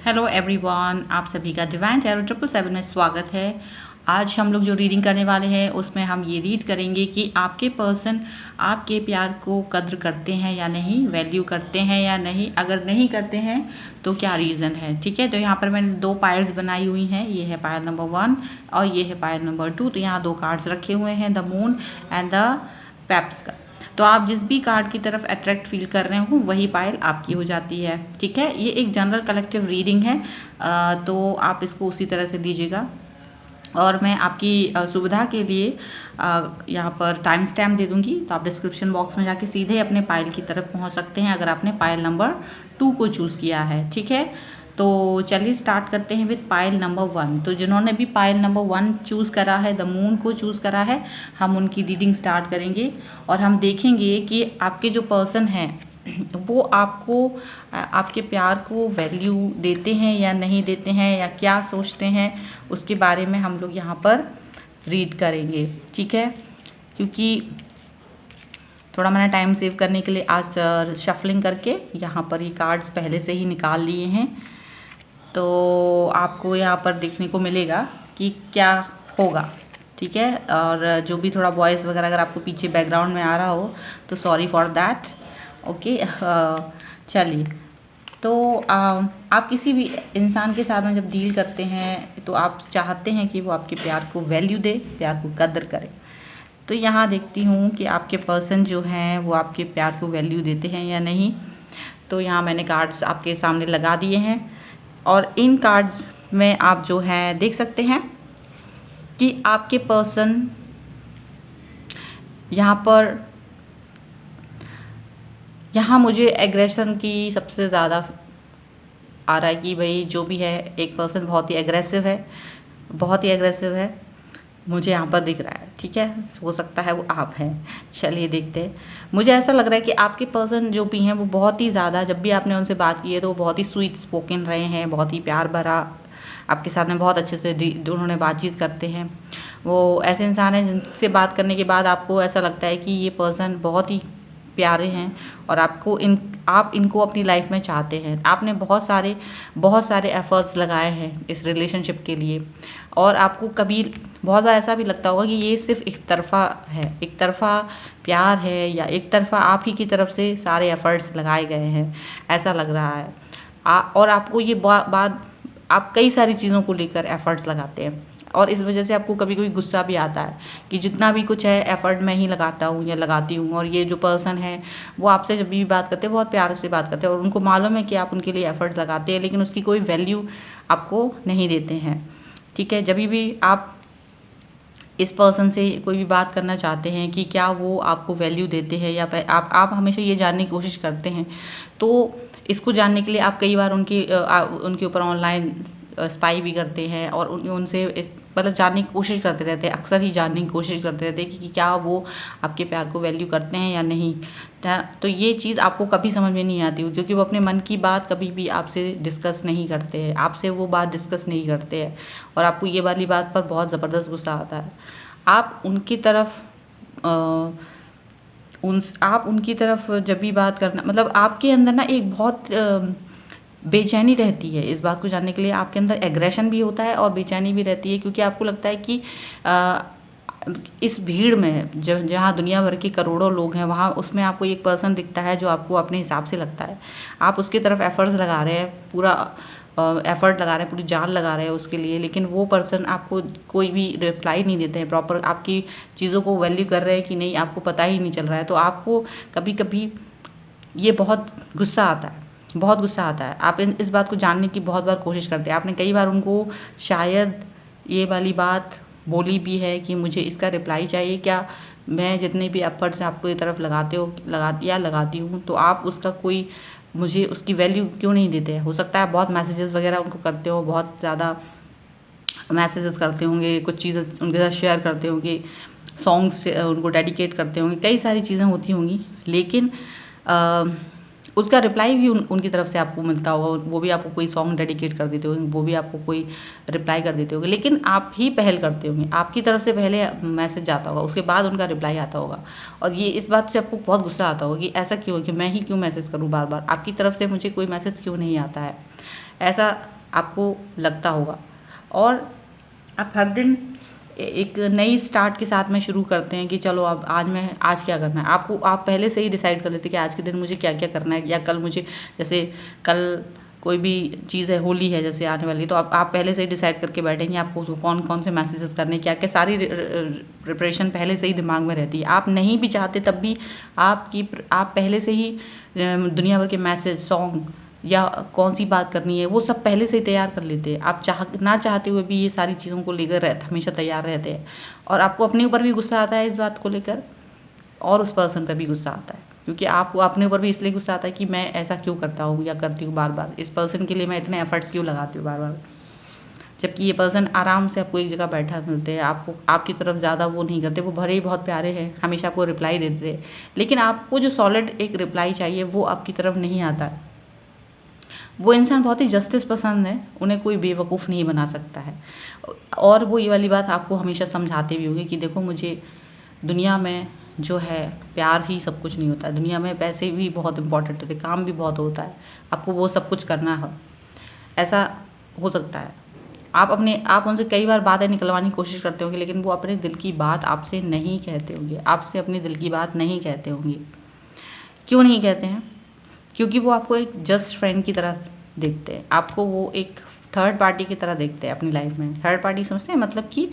Hello everyone, आप सभी का डिवाइन टैरो 777 में स्वागत है। आज हम लोग जो रीडिंग करने वाले हैं उसमें हम ये रीड करेंगे कि आपके पर्सन आपके प्यार को कद्र करते हैं या नहीं, वैल्यू करते हैं या नहीं। अगर नहीं करते हैं तो क्या रीज़न है। ठीक है, तो यहाँ पर मैंने 2 पायल्स बनाई हुई हैं। ये है पायल नंबर 1 और ये है पायल नंबर 2। तो यहाँ 2 कार्ड्स रखे हुए हैं, the moon and the Pep's का। तो आप जिस भी कार्ड की तरफ अट्रैक्ट फील कर रहे हो वही पायल आपकी हो जाती है। ठीक है, ये एक जनरल कलेक्टिव रीडिंग है, तो आप इसको उसी तरह से लीजिएगा। और मैं आपकी सुविधा के लिए यहाँ पर टाइम स्टैम्प दे दूँगी, तो आप डिस्क्रिप्शन बॉक्स में जाके सीधे अपने पायल की तरफ पहुँच सकते हैं अगर आपने पायल नंबर 2 को चूज़ किया है। ठीक है, तो चलिए स्टार्ट करते हैं विद पायल नंबर 1। तो जिन्होंने भी पायल नंबर 1 चूज़ करा है, द मून को चूज़ करा है, हम उनकी रीडिंग स्टार्ट करेंगे और हम देखेंगे कि आपके जो पर्सन हैं वो आपको आपके प्यार को वैल्यू देते हैं या नहीं देते हैं, या क्या सोचते हैं, उसके बारे में हम लोग यहाँ पर रीड करेंगे। ठीक है, क्योंकि थोड़ा मैंने टाइम सेव करने के लिए आज शफलिंग करके यहाँ पर ये कार्ड्स पहले से ही निकाल लिए हैं। तो आपको यहाँ पर देखने को मिलेगा कि क्या होगा। ठीक है, और जो भी थोड़ा वॉइस वगैरह अगर आपको पीछे बैकग्राउंड में आ रहा हो तो सॉरी फॉर दैट। ओके, चलिए। तो आप किसी भी इंसान के साथ में जब डील करते हैं तो आप चाहते हैं कि वो आपके प्यार को वैल्यू दे, प्यार को कदर करे। तो यहाँ देखती हूँ कि आपके पर्सन जो हैं वो आपके प्यार को वैल्यू देते हैं या नहीं। तो यहाँ मैंने कार्ड्स आपके सामने लगा दिए हैं और इन कार्ड्स में आप जो है देख सकते हैं कि आपके पर्सन यहाँ मुझे एग्रेशन की सबसे ज़्यादा आ रहा है कि भाई जो भी है एक पर्सन बहुत ही एग्रेसिव है, मुझे यहाँ पर दिख रहा है। ठीक है, हो सकता है वो आप हैं। चलिए देखते हैं। मुझे ऐसा लग रहा है कि आपके पर्सन जो भी हैं वो बहुत ही ज़्यादा, जब भी आपने उनसे बात की है तो वो बहुत ही स्वीट स्पोकन रहे हैं, बहुत ही प्यार भरा आपके साथ में बहुत अच्छे से उन्होंने बातचीत करते हैं। वो ऐसे इंसान हैं जिनसे बात करने के बाद आपको ऐसा लगता है कि ये पर्सन बहुत ही प्यारे हैं और आप इनको अपनी लाइफ में चाहते हैं। आपने बहुत सारे एफर्ट्स लगाए हैं इस रिलेशनशिप के लिए, और आपको कभी बहुत बार ऐसा भी लगता होगा कि ये सिर्फ एक तरफ़ा है, एक तरफ़ा प्यार है, या एक तरफ़ा आप ही की तरफ से सारे एफर्ट्स लगाए गए हैं, ऐसा लग रहा है। और आपको ये बात आप कई सारी चीज़ों को लेकर एफर्ट्स लगाते हैं और इस वजह से आपको कभी कभी गुस्सा भी आता है कि जितना भी कुछ है एफ़र्ट मैं ही लगाता हूँ या लगाती हूँ, और ये जो पर्सन है वो आपसे जब भी बात करते हैं बहुत प्यार से बात करते हैं और उनको मालूम है कि आप उनके लिए एफ़र्ट लगाते हैं, लेकिन उसकी कोई वैल्यू आपको नहीं देते हैं। ठीक है, जब भी आप इस पर्सन से कोई भी बात करना चाहते हैं कि क्या वो आपको वैल्यू देते हैं, या आप हमेशा ये जानने की कोशिश करते हैं, तो इसको जानने के लिए आप कई बार उनके ऊपर ऑनलाइन स्पाई भी करते हैं और उनसे मतलब जानने की कोशिश करते रहते हैं, अक्सर ही जानने की कोशिश करते रहते हैं कि क्या वो आपके प्यार को वैल्यू करते हैं या नहीं। तो ये चीज़ आपको कभी समझ में नहीं आती, क्योंकि वो अपने मन की बात कभी भी आपसे डिस्कस नहीं करते हैं, आपसे वो बात डिस्कस नहीं करते हैं, और आपको ये वाली बात पर बहुत ज़बरदस्त गुस्सा आता है। आप उनकी तरफ जब भी बात करना, मतलब आपके अंदर ना एक बहुत बेचैनी रहती है इस बात को जानने के लिए। आपके अंदर एग्रेशन भी होता है और बेचैनी भी रहती है, क्योंकि आपको लगता है कि इस भीड़ में जहाँ दुनिया भर के करोड़ों लोग हैं, वहाँ उसमें आपको एक पर्सन दिखता है जो आपको अपने हिसाब से लगता है। आप उसकी तरफ एफर्ट्स लगा रहे हैं, पूरा एफ़र्ट लगा रहे हैं, पूरी जान लगा रहे हैं उसके लिए, लेकिन वो पर्सन आपको कोई भी रिप्लाई नहीं देते हैं, प्रॉपर आपकी चीज़ों को वैल्यू कर रहे हैं कि नहीं आपको पता ही नहीं चल रहा है। तो आपको कभी कभी ये बहुत गुस्सा आता है। आप इस बात को जानने की बहुत बार कोशिश करते हैं। आपने कई बार उनको शायद ये वाली बात बोली भी है कि मुझे इसका रिप्लाई चाहिए, क्या मैं जितने भी एफर्ट्स आपको ये तरफ लगाती हूँ तो आप उसका कोई मुझे उसकी वैल्यू क्यों नहीं देते हैं। हो सकता है बहुत मैसेजेस वगैरह उनको करते हो, बहुत ज़्यादा मैसेजेस करते होंगे, कुछ चीज़ें उनके साथ शेयर करते होंगे, सॉन्ग्स उनको डेडिकेट करते होंगे, कई सारी चीज़ें होती होंगी, लेकिन उसका रिप्लाई भी उनकी तरफ से आपको मिलता होगा। वो भी आपको कोई सॉन्ग डेडिकेट कर देते होंगे, वो भी आपको कोई रिप्लाई कर देते होंगे, लेकिन आप ही पहल करते होंगे। आपकी तरफ से पहले मैसेज जाता होगा, उसके बाद उनका रिप्लाई आता होगा, और ये इस बात से आपको बहुत गुस्सा आता होगा कि ऐसा क्यों है कि मैं ही क्यों मैसेज करूँ बार बार, आपकी तरफ से मुझे कोई मैसेज क्यों नहीं आता है। ऐसा आपको लगता होगा। और आप हर दिन एक नई स्टार्ट के साथ में शुरू करते हैं कि चलो अब आज क्या करना है। आप पहले से ही डिसाइड कर लेते हैं कि आज के दिन मुझे क्या क्या करना है, या कल मुझे, जैसे कल कोई भी चीज़ है, होली है जैसे आने वाली, तो आप पहले से ही डिसाइड करके बैठेंगे आपको उसको कौन कौन से मैसेजेस करने, क्या क्या, सारी प्रिपरेशन पहले से ही दिमाग में रहती है। आप नहीं भी चाहते तब भी आप पहले से ही दुनिया भर के मैसेज, सॉन्ग या कौन सी बात करनी है वो सब पहले से ही तैयार कर लेते हैं। आप ना चाहते हुए भी ये सारी चीज़ों को लेकर हमेशा तैयार रहते हैं। और आपको अपने ऊपर भी गुस्सा आता है इस बात को लेकर, और उस पर्सन पर भी गुस्सा आता है, क्योंकि आपको अपने ऊपर भी इसलिए गुस्सा आता है कि मैं ऐसा क्यों करता हूँ या करती हूँ बार बार, इस पर्सन के लिए मैं इतने एफर्ट्स क्यों लगाती हूँ बार बार। जबकि ये पर्सन आराम से आपको एक जगह बैठा मिलते हैं, आपकी तरफ ज़्यादा वो नहीं करते, वो भले ही बहुत प्यारे हैं, हमेशा आपको रिप्लाई देते हैं, लेकिन आपको जो सॉलिड एक रिप्लाई चाहिए वो आपकी तरफ नहीं आता है। वो इंसान बहुत ही जस्टिस पसंद है, उन्हें कोई बेवकूफ़ नहीं बना सकता है। और वो ये वाली बात आपको हमेशा समझाते भी होंगे कि देखो, मुझे दुनिया में जो है प्यार ही सब कुछ नहीं होता है, दुनिया में पैसे भी बहुत इंपॉर्टेंट होते हैं, काम भी बहुत होता है, आपको वो सब कुछ करना है। ऐसा हो सकता है आप उनसे कई बार बातें निकलवाने की कोशिश करते होंगे, लेकिन वो अपने दिल की बात आपसे नहीं कहते होंगे, आपसे अपने दिल की बात नहीं कहते होंगे। क्यों नहीं कहते हैं? क्योंकि वो आपको एक जस्ट फ्रेंड की तरह देखते हैं, आपको वो एक थर्ड पार्टी की तरह देखते हैं अपनी लाइफ में। थर्ड पार्टी समझते हैं, मतलब कि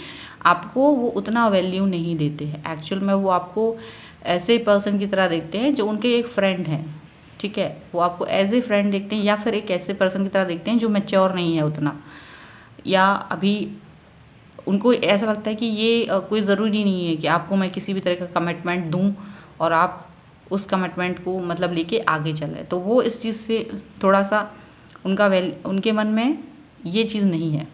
आपको वो उतना वैल्यू नहीं देते हैं। एक्चुअल में वो आपको ऐसे पर्सन की तरह देखते हैं जो उनके एक फ्रेंड हैं, ठीक है। वो आपको एज ए फ्रेंड देखते हैं, या फिर एक ऐसे पर्सन की तरह देखते हैं जो मैच्योर नहीं है उतना, या अभी उनको ऐसा लगता है कि ये कोई ज़रूरी नहीं है कि आपको मैं किसी भी तरह का कमिटमेंट दूं और आप उस कमिटमेंट को मतलब लेके आगे चले। तो वो इस चीज़ से थोड़ा सा उनके मन में ये चीज़ नहीं है,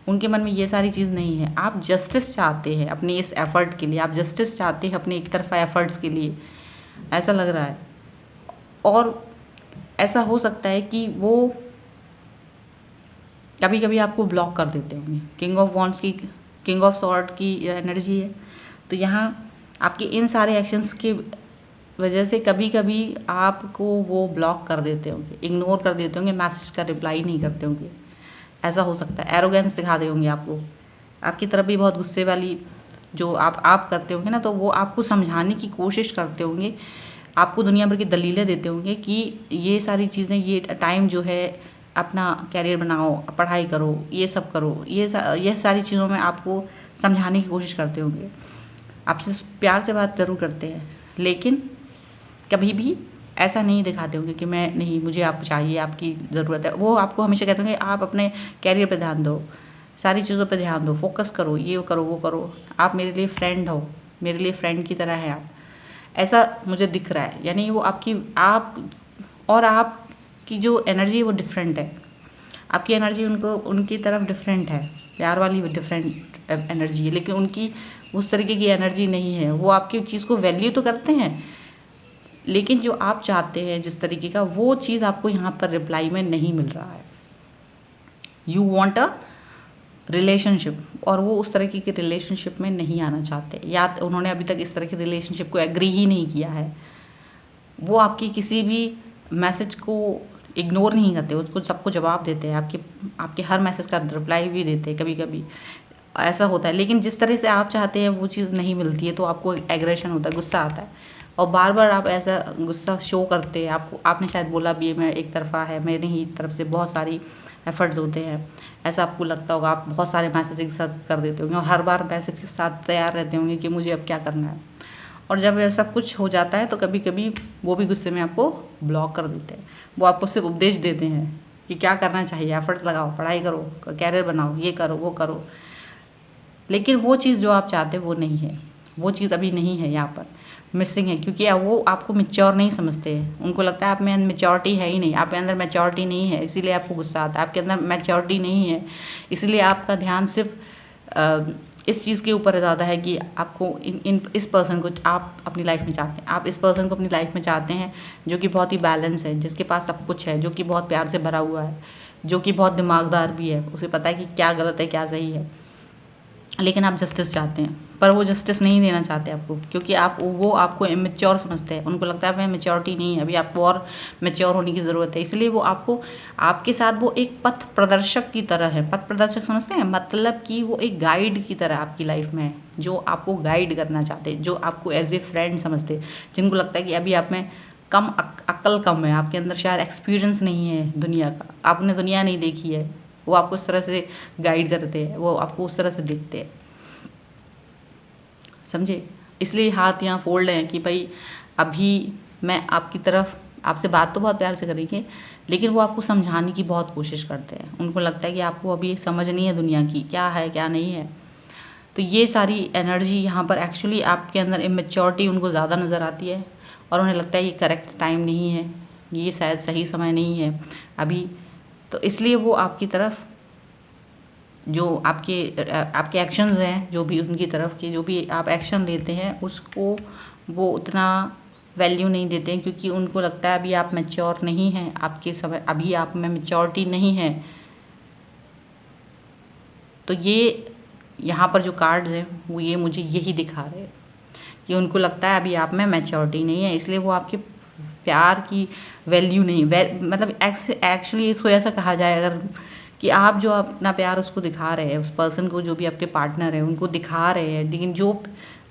उनके मन में ये सारी चीज़ नहीं है। आप जस्टिस चाहते हैं अपने इस एफ़र्ट के लिए, आप जस्टिस चाहते हैं अपने एक तरफा एफ़र्ट्स के लिए, ऐसा लग रहा है। और ऐसा हो सकता है कि वो कभी कभी आपको ब्लॉक कर देते होंगे। किंग ऑफ सॉर्ड की एनर्जी है, तो यहाँ आपके इन सारे एक्शंस के वजह से कभी कभी आपको वो ब्लॉक कर देते होंगे, इग्नोर कर देते होंगे, मैसेज का रिप्लाई नहीं करते होंगे। ऐसा हो सकता है। एरोगेंस दिखाते होंगे आपकी तरफ भी बहुत गुस्से वाली जो आप करते होंगे ना, तो वो आपको समझाने की कोशिश करते होंगे, आपको दुनिया भर की दलीलें देते होंगे कि ये सारी चीज़ें, ये टाइम जो है अपना कैरियर बनाओ, पढ़ाई करो, ये सब करो, ये सारी चीज़ों में आपको समझाने की कोशिश करते होंगे। आपसे प्यार से बात ज़रूर करते हैं, लेकिन कभी भी ऐसा नहीं दिखाते होंगे कि मैं नहीं, मुझे आप चाहिए, आपकी ज़रूरत है। वो आपको हमेशा कहते होंगे आप अपने कैरियर पे ध्यान दो, सारी चीज़ों पे ध्यान दो, फोकस करो, ये करो, वो करो, आप मेरे लिए फ्रेंड हो, मेरे लिए फ्रेंड की तरह है आप। ऐसा मुझे दिख रहा है, यानी वो आपकी जो एनर्जी है वो डिफरेंट है। आपकी एनर्जी उनकी तरफ डिफरेंट है, प्यार वाली डिफरेंट एनर्जी है, लेकिन उनकी उस तरीके की एनर्जी नहीं है। वो आपकी चीज़ को वैल्यू तो करते हैं, लेकिन जो आप चाहते हैं जिस तरीके का, वो चीज़ आपको यहाँ पर रिप्लाई में नहीं मिल रहा है। यू वॉन्ट अ रिलेशनशिप, और वो उस तरीके के रिलेशनशिप में नहीं आना चाहते, या उन्होंने अभी तक इस तरह के रिलेशनशिप को एग्री ही नहीं किया है। वो आपकी किसी भी मैसेज को इग्नोर नहीं करते, उसको सबको जवाब देते हैं, आपके हर मैसेज का रिप्लाई भी देते हैं, कभी कभी ऐसा होता है। लेकिन जिस तरह से आप चाहते हैं वो चीज़ नहीं मिलती है, तो आपको एग्रेशन होता है, गुस्सा आता है, और बार बार आप ऐसा गुस्सा शो करते हैं। आपने शायद बोला भी मैं एक तरफा है, मेरी ही तरफ से बहुत सारी एफर्ट्स होते हैं, ऐसा आपको लगता होगा। आप बहुत सारे मैसेज एक साथ कर देते होंगे और हर बार मैसेज के साथ तैयार रहते होंगे कि मुझे अब क्या करना है। और जब ऐसा कुछ हो जाता है तो कभी कभी वो भी गुस्से में आपको ब्लॉक कर देते हैं। वो आपको सिर्फ उपदेश देते हैं कि क्या करना चाहिए, एफर्ट्स लगाओ, पढ़ाई करो, कैरियर बनाओ, ये करो, वो करो, लेकिन वो चीज़ जो आप चाहते हैं वो नहीं है, वो चीज़ अभी नहीं है, यहाँ पर मिसिंग है। क्योंकि वो आपको मैच्योर नहीं समझते हैं, उनको लगता है आप में अंदर मैच्योरिटी है ही नहीं, आप के अंदर मैच्योरिटी नहीं है, इसीलिए आपको गुस्सा आता है। आपके अंदर मैच्योरिटी नहीं है, इसलिए आपका ध्यान सिर्फ इस चीज़ के ऊपर ज़्यादा है कि आपको इस पर्सन को आप अपनी लाइफ में चाहते हैं। आप इस पर्सन को अपनी लाइफ में चाहते हैं जो कि बहुत ही बैलेंस है, जिसके पास सब कुछ है, जो कि बहुत प्यार से भरा हुआ है, जो कि बहुत दिमागदार भी है, उसे पता है कि क्या गलत है क्या सही है। लेकिन आप जस्टिस चाहते हैं, पर वो जस्टिस नहीं देना चाहते आपको, क्योंकि वो आपको इमेच्योर समझते हैं। उनको लगता है मैं मेच्योरिटी नहीं है, अभी आपको और मेच्योर होने की ज़रूरत है। इसलिए वो आपके साथ वो एक पथ प्रदर्शक की तरह है। पथ प्रदर्शक समझते हैं, मतलब कि वो एक गाइड की तरह आपकी लाइफ में है, जो आपको गाइड करना चाहते हैं, जो आपको एज ए फ्रेंड समझते हैं, जिनको लगता है कि अभी आप में कम अक्ल कम है, आपके अंदर शायद एक्सपीरियंस नहीं है दुनिया का, आपने दुनिया नहीं देखी है। वो आपको इस तरह से गाइड करते हैं, वो आपको उस तरह से देखते हैं, समझे। इसलिए हाथ यहाँ फोल्ड हैं कि भाई अभी मैं आपकी तरफ, आपसे बात तो बहुत प्यार से करेंगे, लेकिन वो आपको समझाने की बहुत कोशिश करते हैं। उनको लगता है कि आपको अभी समझ नहीं है दुनिया की क्या है क्या नहीं है। तो ये सारी एनर्जी यहाँ पर एक्चुअली आपके अंदर इमेच्योरिटी उनको ज़्यादा नज़र आती है, और उन्हें लगता है ये करेक्ट टाइम नहीं है, ये शायद सही समय नहीं है अभी। तो इसलिए वो आपकी तरफ जो आपके एक्शंस हैं, जो भी उनकी तरफ के जो भी आप एक्शन लेते हैं, उसको वो उतना वैल्यू नहीं देते हैं, क्योंकि उनको लगता है अभी आप मैच्योर नहीं हैं, आपके समय अभी आप में मैच्योरिटी नहीं है। तो ये यहाँ पर जो कार्ड्स हैं वो ये मुझे यही दिखा रहे हैं कि उनको लगता है अभी आप में मैच्योरिटी नहीं है, इसलिए वो आपके प्यार की वैल्यू नहीं मतलब एक्चुअली इसको ऐसा कहा जाए अगर, कि आप जो अपना प्यार उसको दिखा रहे हैं, उस पर्सन को, जो भी आपके पार्टनर है उनको दिखा रहे हैं, लेकिन जो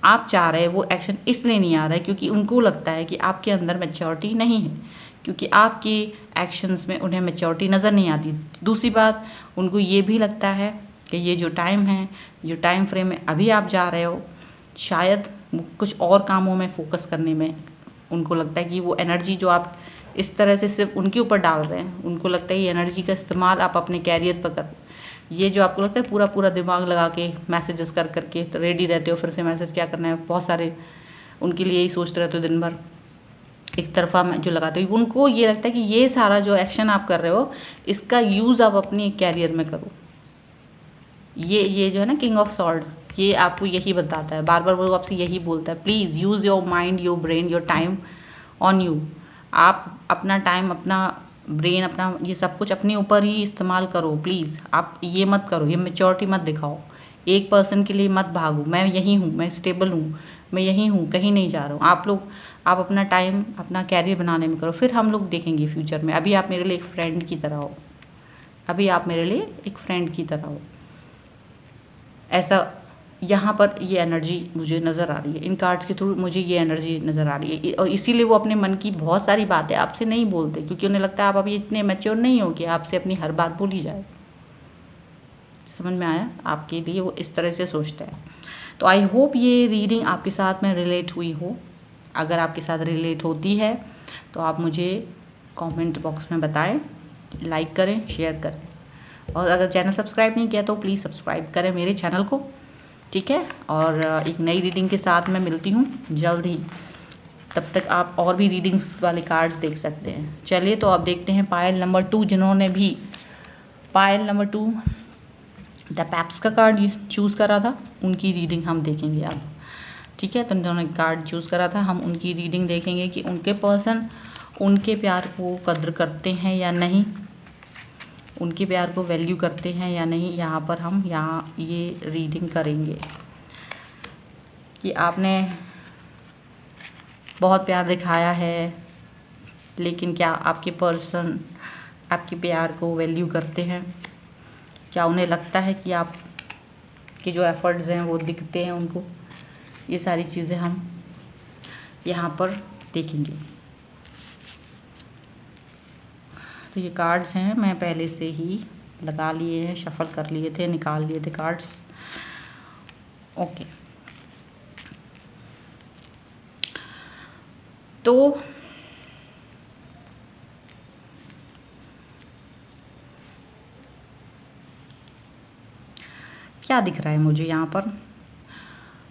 आप चाह रहे हैं वो एक्शन इसलिए नहीं आ रहा है क्योंकि उनको लगता है कि आपके अंदर मैच्योरिटी नहीं है, क्योंकि आपके एक्शंस में उन्हें मैच्योरिटी नज़र नहीं आती। दूसरी बात, उनको ये भी लगता है कि ये जो टाइम है, जो टाइम फ्रेम में अभी आप जा रहे हो, शायद कुछ और कामों में फोकस करने में उनको लगता है कि वो एनर्जी जो आप इस तरह से सिर्फ उनके ऊपर डाल रहे हैं, उनको लगता है ये एनर्जी का इस्तेमाल आप अपने कैरियर पर कर, ये जो आपको लगता है पूरा पूरा दिमाग लगा के मैसेजेस कर करके तो रेडी रहते हो, फिर से मैसेज क्या करना है, बहुत सारे उनके लिए ही सोचते रहते हो दिन भर, एक तरफा मैं जो लगाते हो। उनको ये लगता है कि ये सारा जो एक्शन आप कर रहे हो, इसका यूज़ आप अपनी कैरियर में करो। ये जो है ना किंग ऑफ सॉर्ड, ये आपको यही बताता है, बार बार वो आपसे यही बोलता है, please use your mind, your brain, your time on you. आप अपना टाइम, अपना ब्रेन, अपना ये सब कुछ अपने ऊपर ही इस्तेमाल करो प्लीज़। आप ये मत करो, ये मैच्योरिटी मत दिखाओ, एक पर्सन के लिए मत भागो, मैं यहीं हूँ, मैं स्टेबल हूँ, मैं यहीं हूँ, कहीं नहीं जा रहा हूँ। आप अपना टाइम अपना कैरियर बनाने में करो, फिर हम लोग देखेंगे फ्यूचर में। अभी आप मेरे लिए एक फ्रेंड की तरह हो, अभी आप मेरे लिए एक फ्रेंड की तरह हो, ऐसा यहाँ पर ये एनर्जी मुझे नज़र आ रही है। इन कार्ड्स के थ्रू मुझे ये एनर्जी नज़र आ रही है, और इसीलिए वो अपने मन की बहुत सारी बातें आपसे नहीं बोलते, क्योंकि उन्हें लगता है आप अभी इतने मैच्योर नहीं हो कि आपसे अपनी हर बात बोली जाए। समझ में आया? आपके लिए वो इस तरह से सोचते हैं। तो आई होप ये रीडिंग आपके साथ में रिलेट हुई हो। अगर आपके साथ रिलेट होती है तो आप मुझे कमेंट बॉक्स में बताएं, लाइक करें, शेयर करें, और अगर चैनल सब्सक्राइब नहीं किया तो प्लीज़ सब्सक्राइब करें मेरे चैनल को, ठीक है। और एक नई रीडिंग के साथ मैं मिलती हूँ जल्द ही, तब तक आप और भी रीडिंग्स वाले कार्ड्स देख सकते हैं। चलिए तो आप देखते हैं पायल नंबर 2, जिन्होंने भी पायल नंबर 2 द पैप्स का कार्ड चूज़ करा था, उनकी रीडिंग हम देखेंगे अब, ठीक है। तो उन्होंने कार्ड चूज़ करा था, हम उनकी रीडिंग देखेंगे कि उनके पर्सन उनके प्यार को कद्र करते हैं या नहीं, उनके प्यार को वैल्यू करते हैं या नहीं। यहाँ पर हम ये रीडिंग करेंगे कि आपने बहुत प्यार दिखाया है, लेकिन क्या आपके पर्सन आपके प्यार को वैल्यू करते हैं? क्या उन्हें लगता है कि आप के जो एफ़र्ट्स हैं वो दिखते हैं उनको? ये सारी चीज़ें हम यहाँ पर देखेंगे। तो ये कार्ड्स हैं, मैं पहले से ही लगा लिए हैं, शफल कर लिए थे, निकाल लिए थे कार्ड्स। ओके, तो क्या दिख रहा है मुझे यहाँ पर?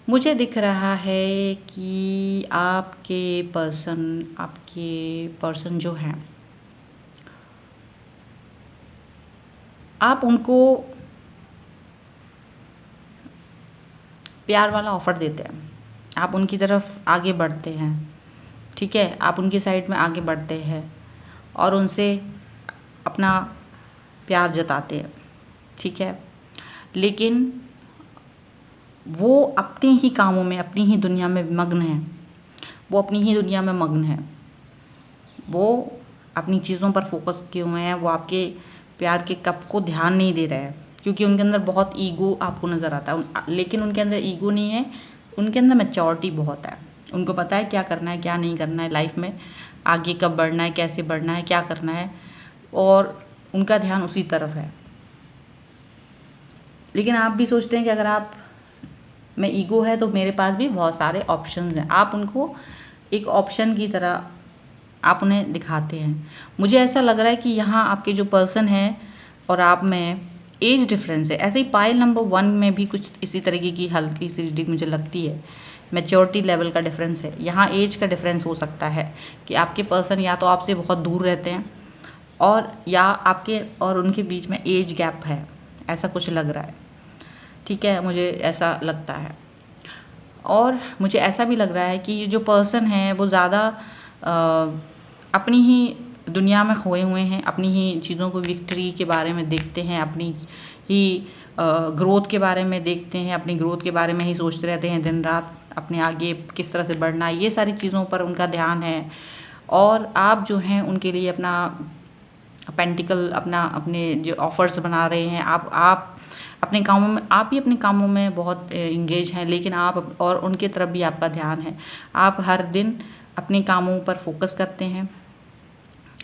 मुझे दिख रहा है कि आपके पर्सन जो हैं, आप उनको प्यार वाला ऑफ़र देते हैं, आप उनकी तरफ आगे बढ़ते हैं, ठीक है। आप उनकी साइड में आगे बढ़ते हैं और उनसे अपना प्यार जताते हैं, ठीक है। लेकिन वो अपने ही कामों में, अपनी ही दुनिया में मग्न है, वो अपनी ही दुनिया में मग्न है, वो अपनी चीज़ों पर फोकस किए हुए हैं, वो आपके प्यार के कप को ध्यान नहीं दे रहे हैं, क्योंकि उनके अंदर बहुत ईगो आपको नज़र आता है। लेकिन उनके अंदर ईगो नहीं है, उनके अंदर मैच्योरिटी बहुत है। उनको पता है क्या करना है, क्या नहीं करना है लाइफ में, आगे कब बढ़ना है, कैसे बढ़ना है, क्या करना है, और उनका ध्यान उसी तरफ है। लेकिन आप भी सोचते हैं कि अगर आप में ईगो है तो मेरे पास भी बहुत सारे ऑप्शंस हैं। आप उनको एक ऑप्शन की तरह आप उन्हें दिखाते हैं। मुझे ऐसा लग रहा है कि यहाँ आपके जो पर्सन है और आप में एज डिफरेंस है। ऐसे ही पाइल नंबर 1 में भी कुछ इसी तरीके की हल्की सी रीडिंग मुझे लगती है। मैच्योरिटी लेवल का डिफरेंस है, यहाँ एज का डिफरेंस हो सकता है कि आपके पर्सन या तो आपसे बहुत दूर रहते हैं और या आपके और उनके बीच में एज गैप है, ऐसा कुछ लग रहा है। ठीक है, मुझे ऐसा लगता है। और मुझे ऐसा भी लग रहा है कि ये जो पर्सन है वो ज़्यादा अपनी ही दुनिया में खोए हुए हैं, अपनी ही चीज़ों को, विक्ट्री के बारे में देखते हैं, अपनी ही ग्रोथ के बारे में देखते हैं, अपनी ग्रोथ के बारे में ही सोचते रहते हैं दिन रात, अपने आगे किस तरह से बढ़ना है, ये सारी चीज़ों पर उनका ध्यान है। और आप जो हैं उनके लिए अपना पेंटिकल, अपने जो ऑफ़र्स बना रहे हैं, आप अपने कामों में, आप ही अपने कामों में बहुत इंगेज हैं, लेकिन आप और उनके तरफ भी आपका ध्यान है। आप हर दिन अपने कामों पर फोकस करते हैं,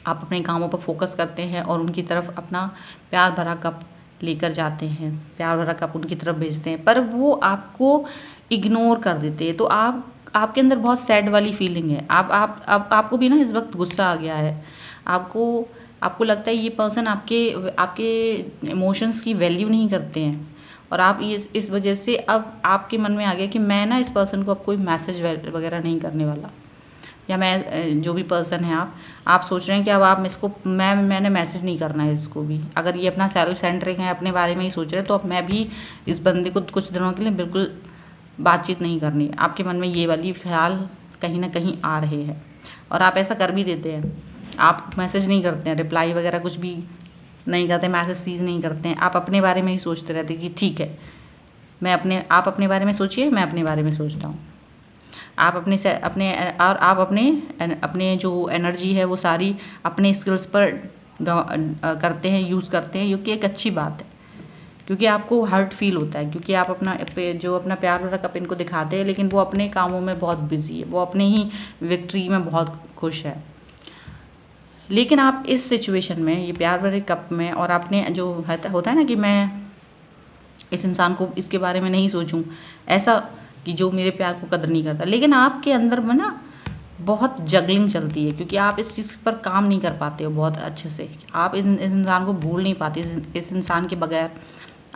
आप अपने कामों पर फोकस करते हैं और उनकी तरफ अपना प्यार भरा कप लेकर जाते हैं, प्यार भरा कप उनकी तरफ भेजते हैं, पर वो आपको इग्नोर कर देते हैं। तो आपके अंदर बहुत सैड वाली फीलिंग है। आपको भी ना इस वक्त गुस्सा आ गया है। आपको लगता है ये पर्सन आपके इमोशंस की वैल्यू नहीं करते हैं, और आप इस वजह से अब आपके मन में आ गया कि मैं ना इस पर्सन को अब कोई मैसेज वगैरह नहीं करने वाला, या मैं जो भी पर्सन है आप सोच रहे हैं कि अब आप इसको मैंने मैसेज नहीं करना है इसको भी। अगर ये अपना सेल्फ सेंटरिंग है, अपने बारे में ही सोच रहे हैं, तो अब मैं भी इस बंदे को कुछ दिनों के लिए बिल्कुल बातचीत नहीं करनी। आपके मन में ये वाली ख्याल कहीं ना कहीं आ रहे हैं, और आप ऐसा कर भी देते हैं। आप मैसेज नहीं करते हैं, रिप्लाई वगैरह कुछ भी नहीं करते, मैसेज सीज नहीं करते हैं। आप अपने बारे में ही सोचते रहते हैं कि ठीक है, आप अपने बारे में सोचिए, मैं अपने बारे में सोचता हूँ। आप अपने जो एनर्जी है वो सारी अपने स्किल्स पर करते हैं, यूज़ करते हैं, जो कि एक अच्छी बात है, क्योंकि आपको हर्ट फील होता है, क्योंकि आप अपना प्यार भरा कप इनको दिखाते हैं, लेकिन वो अपने कामों में बहुत बिजी है, वो अपने ही विक्ट्री में बहुत खुश है। लेकिन आप इस सिचुएशन में, ये प्यार भरे कप में, और आपने जो होता है ना कि मैं इस इंसान को इसके बारे में नहीं सोचूं, ऐसा कि जो मेरे प्यार को कदर नहीं करता, लेकिन आपके अंदर में ना बहुत जगलिंग चलती है, क्योंकि आप इस चीज़ पर काम नहीं कर पाते हो बहुत अच्छे से। आप इस इंसान को भूल नहीं पाते, इस इंसान के बगैर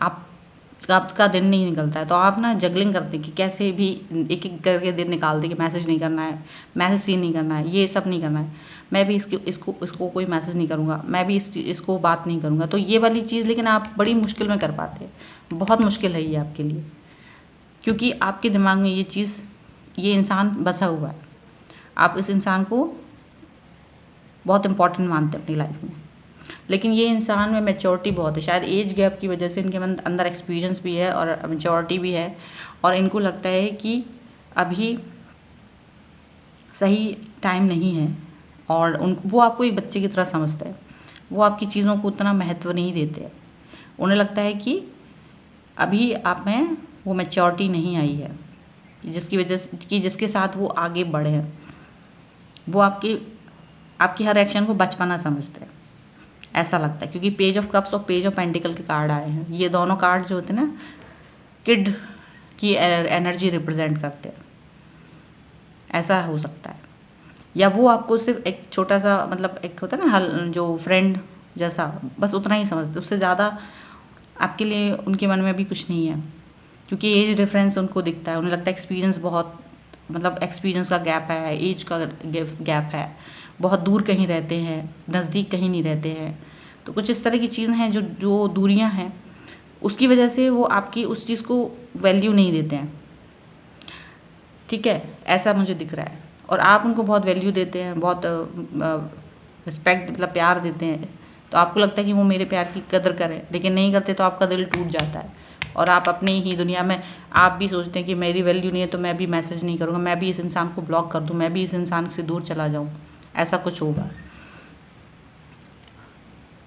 आपका दिन नहीं निकलता है। तो आप ना जगलिंग करते कि कैसे भी एक एक करके दिन निकाल दे कि मैसेज नहीं करना है, मैसेज सीन नहीं करना है, ये सब नहीं करना है, मैं भी इसको कोई मैसेज नहीं करूँगा, मैं भी इसको बात नहीं करूँगा। तो ये वाली चीज़ लेकिन आप बड़ी मुश्किल में कर पाते हैं। बहुत मुश्किल है ये आपके लिए, क्योंकि आपके दिमाग में ये इंसान बसा हुआ है। आप इस इंसान को बहुत इम्पोर्टेंट मानते हैं अपनी लाइफ में, लेकिन ये इंसान में मैच्योरिटी बहुत है। शायद एज गैप की वजह से इनके अंदर एक्सपीरियंस भी है और मैच्योरिटी भी है, और इनको लगता है कि अभी सही टाइम नहीं है, और वो आपको एक बच्चे की तरह समझते हैं। वो आपकी चीज़ों को उतना महत्व नहीं देते। उन्हें लगता है कि अभी आप में वो मैच्योरिटी नहीं आई है, जिसकी वजह से कि जिसके साथ वो आगे बढ़े। वो आपकी हर एक्शन को बचपना समझते हैं, ऐसा लगता है, क्योंकि पेज ऑफ कप्स और पेज ऑफ पेंटिकल के कार्ड आए हैं। ये दोनों कार्ड जो होते हैं ना, किड की एनर्जी रिप्रेजेंट करते हैं, ऐसा हो सकता है। या वो आपको सिर्फ एक छोटा सा, मतलब एक होता है ना जो फ्रेंड जैसा, बस उतना ही समझते, उससे ज़्यादा आपके लिए उनके मन में भी कुछ नहीं है, क्योंकि एज डिफरेंस उनको दिखता है। उन्हें लगता है एक्सपीरियंस बहुत, मतलब एक्सपीरियंस का गैप है, एज का गैप है, बहुत दूर कहीं रहते हैं, नज़दीक कहीं नहीं रहते हैं। तो कुछ इस तरह की चीज़ें हैं जो दूरियां हैं, उसकी वजह से वो आपकी उस चीज़ को वैल्यू नहीं देते हैं। ठीक है, ऐसा मुझे दिख रहा है। और आप उनको बहुत वैल्यू देते हैं, बहुत रिस्पेक्ट, मतलब प्यार देते हैं। तो आपको लगता है कि वो मेरे प्यार की कदर करें, लेकिन नहीं करते तो आपका दिल टूट जाता है। और आप अपनी ही दुनिया में आप भी सोचते हैं कि मेरी वैल्यू नहीं है तो मैं भी मैसेज नहीं करूँगा, मैं भी इस इंसान को ब्लॉक कर दूँ, मैं भी इस इंसान से दूर चला जाऊँ, ऐसा कुछ होगा।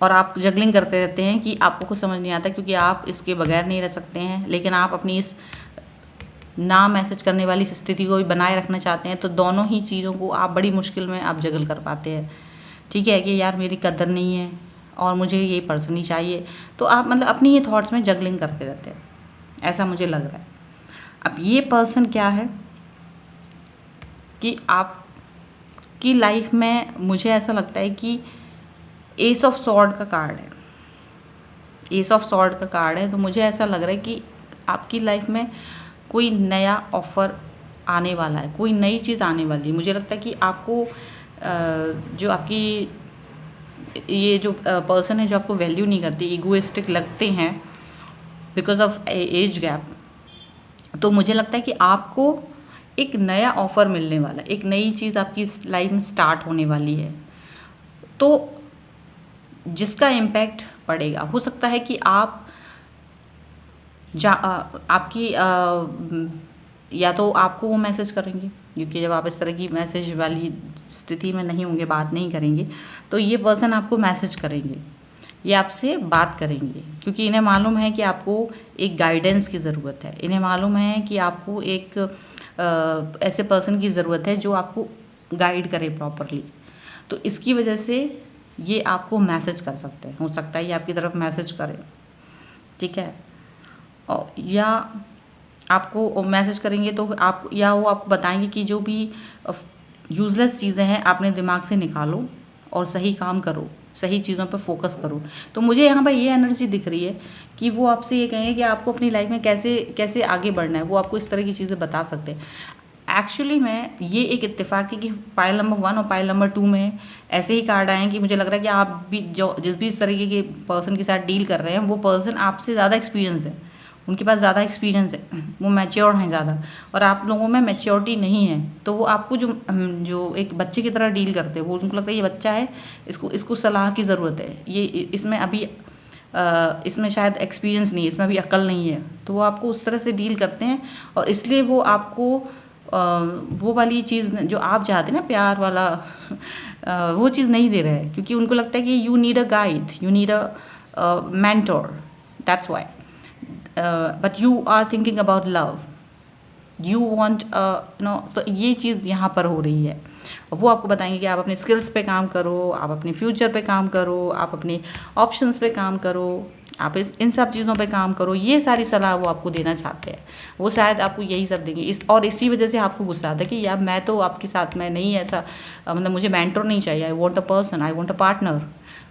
और आप जगलिंग करते रहते हैं कि आपको कुछ समझ नहीं आता क्योंकि आप इसके बगैर नहीं रह सकते हैं, लेकिन आप अपनी इस ना मैसेज करने वाली स्थिति को भी बनाए रखना चाहते हैं। तो दोनों ही चीज़ों को आप बड़ी मुश्किल में आप जगल कर पाते हैं। ठीक है कि यार मेरी कदर नहीं है और मुझे ये पर्सन ही चाहिए, तो आप मतलब अपनी ही थॉट्स में जगलिंग करते रहते हैं, ऐसा मुझे लग रहा है। अब ये पर्सन क्या है कि आपकी लाइफ में मुझे ऐसा लगता है कि एस ऑफ सॉर्ड का कार्ड है, एस ऑफ सॉर्ड का कार्ड है। तो मुझे ऐसा लग रहा है कि आपकी लाइफ में कोई नया ऑफ़र आने वाला है, कोई नई चीज़ आने वाली है। मुझे लगता है कि आपको जो आपकी ये जो पर्सन है जो आपको वैल्यू नहीं करते, ईगोइस्टिक लगते हैं बिकॉज ऑफ एज गैप, तो मुझे लगता है कि आपको एक नया ऑफ़र मिलने वाला है, एक नई चीज़ आपकी लाइफ में स्टार्ट होने वाली है, तो जिसका इम्पैक्ट पड़ेगा। हो सकता है कि आप आपकी या तो आपको वो मैसेज करेंगे, क्योंकि जब आप इस तरह की मैसेज वाली स्थिति में नहीं होंगे, बात नहीं करेंगे, तो ये पर्सन आपको मैसेज करेंगे, ये आपसे बात करेंगे, क्योंकि इन्हें मालूम है कि आपको एक गाइडेंस की ज़रूरत है। इन्हें मालूम है कि आपको एक ऐसे पर्सन की ज़रूरत है जो आपको गाइड करे प्रॉपरली। तो इसकी वजह से ये आपको मैसेज कर सकते हैं। हो सकता है ये आपकी तरफ मैसेज करें, ठीक है, और या आपको मैसेज करेंगे तो आप या वो आपको बताएंगे कि जो भी यूज़लेस चीज़ें हैं अपने दिमाग से निकालो और सही काम करो, सही चीज़ों पर फोकस करो। तो मुझे यहाँ पर ये एनर्जी दिख रही है कि वो आपसे ये कहेंगे कि आपको अपनी लाइफ में कैसे कैसे आगे बढ़ना है, वो आपको इस तरह की चीज़ें बता सकते हैं। एक्चुअली में ये एक इत्तेफाक है कि पाइल नंबर 1 और पाइल नंबर 2 में ऐसे ही कार्ड आए हैं कि मुझे लग रहा है कि आप भी जो जिस भी इस तरीके के पर्सन के साथ डील कर रहे हैं, वो पर्सन आपसे ज़्यादा एक्सपीरियंस है, उनके पास ज़्यादा एक्सपीरियंस है, वो मैच्योर हैं ज़्यादा, और आप लोगों में मैच्योरिटी नहीं है। तो वो आपको जो एक बच्चे की तरह डील करते हैं, वो उनको लगता है ये बच्चा है, इसको सलाह की ज़रूरत है, ये इसमें अभी इसमें शायद एक्सपीरियंस नहीं है, इसमें अभी अक्ल नहीं है। तो वो आपको उस तरह से डील करते हैं और इसलिए वो आपको वो वाली चीज़ जो आप चाहते हैं ना, प्यार वाला वो चीज़ नहीं दे रहे हैं, क्योंकि उनको लगता है कि you need a guide, you need a mentor, that's why. But you are thinking about love, you want तो ये चीज़ यहाँ पर हो रही है। वो आपको बताएंगे कि आप अपने स्किल्स पे काम करो, आप अपने फ्यूचर पे काम करो, आप अपने ऑप्शंस पे काम करो, आप इन सब चीज़ों पे काम करो। ये सारी सलाह वो आपको देना चाहते हैं, वो शायद आपको यही सब देंगे। और इसी वजह से आपको गुस्सा आता है कि यार मैं तो आपके साथ में नहीं ऐसा, मतलब मुझे मेंटर नहीं चाहिए, I want a person, I want a partner.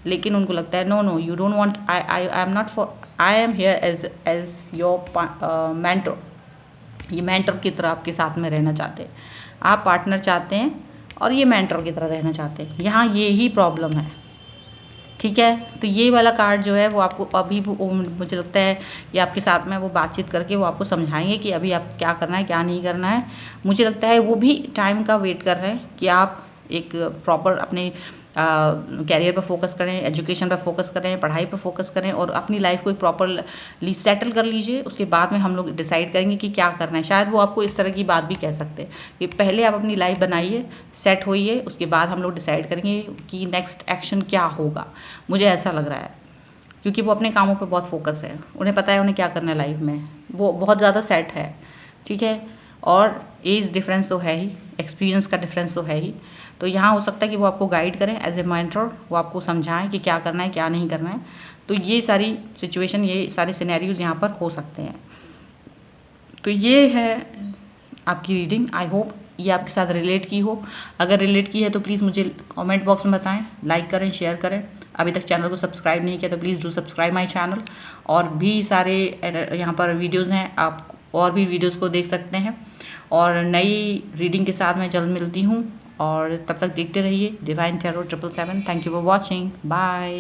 लेकिन उनको लगता है no you don't want, I am not for, I am here as your mentor. ये मेंटर की तरह आपके साथ में रहना चाहते हैं, आप पार्टनर चाहते हैं और ये मेंटर की तरह रहना चाहते हैं। यहाँ ये ही प्रॉब्लम है, ठीक है। तो ये वाला कार्ड जो है वो आपको अभी मुझे लगता है कि आपके साथ में वो बातचीत करके वो आपको समझाएंगे कि अभी आप क्या करना है क्या नहीं करना है। मुझे लगता है वो भी टाइम का वेट कर रहे हैं कि आप एक प्रॉपर अपने कैरियर पर फोकस करें, एजुकेशन पर फोकस करें, पढ़ाई पर फोकस करें और अपनी लाइफ को एक प्रॉपरली सेटल कर लीजिए। उसके बाद में हम लोग डिसाइड करेंगे कि क्या करना है। शायद वो आपको इस तरह की बात भी कह सकते हैं कि पहले आप अपनी लाइफ बनाइए, सेट होइए, उसके बाद हम लोग डिसाइड करेंगे कि नेक्स्ट एक्शन क्या होगा। मुझे ऐसा लग रहा है, क्योंकि वो अपने कामों पर बहुत फोकस है, उन्हें पता है उन्हें क्या करना है लाइफ में, वो बहुत ज़्यादा सेट है, ठीक है। और एज डिफरेंस तो है ही, एक्सपीरियंस का डिफरेंस तो है ही। तो यहाँ हो सकता है कि वो आपको गाइड करें एज ए मेंटर, वो आपको समझाएं कि क्या करना है क्या नहीं करना है। तो ये सारी सिचुएशन, ये सारे सिनेरियोज यहाँ पर हो सकते हैं। तो ये है आपकी रीडिंग। आई होप ये आपके साथ रिलेट की हो। अगर रिलेट की है तो प्लीज़ मुझे कमेंट बॉक्स में बताएं, लाइक करें, शेयर करें। अभी तक चैनल को सब्सक्राइब नहीं किया तो please do subscribe my channel. और भी सारे यहाँ पर वीडियोज़ हैं, आप और भी वीडियोज़ को देख सकते हैं। और नई रीडिंग के साथ मैं जल्द मिलती हूँ, और तब तक देखते रहिए divine tarot 777। Thank you for watching, bye.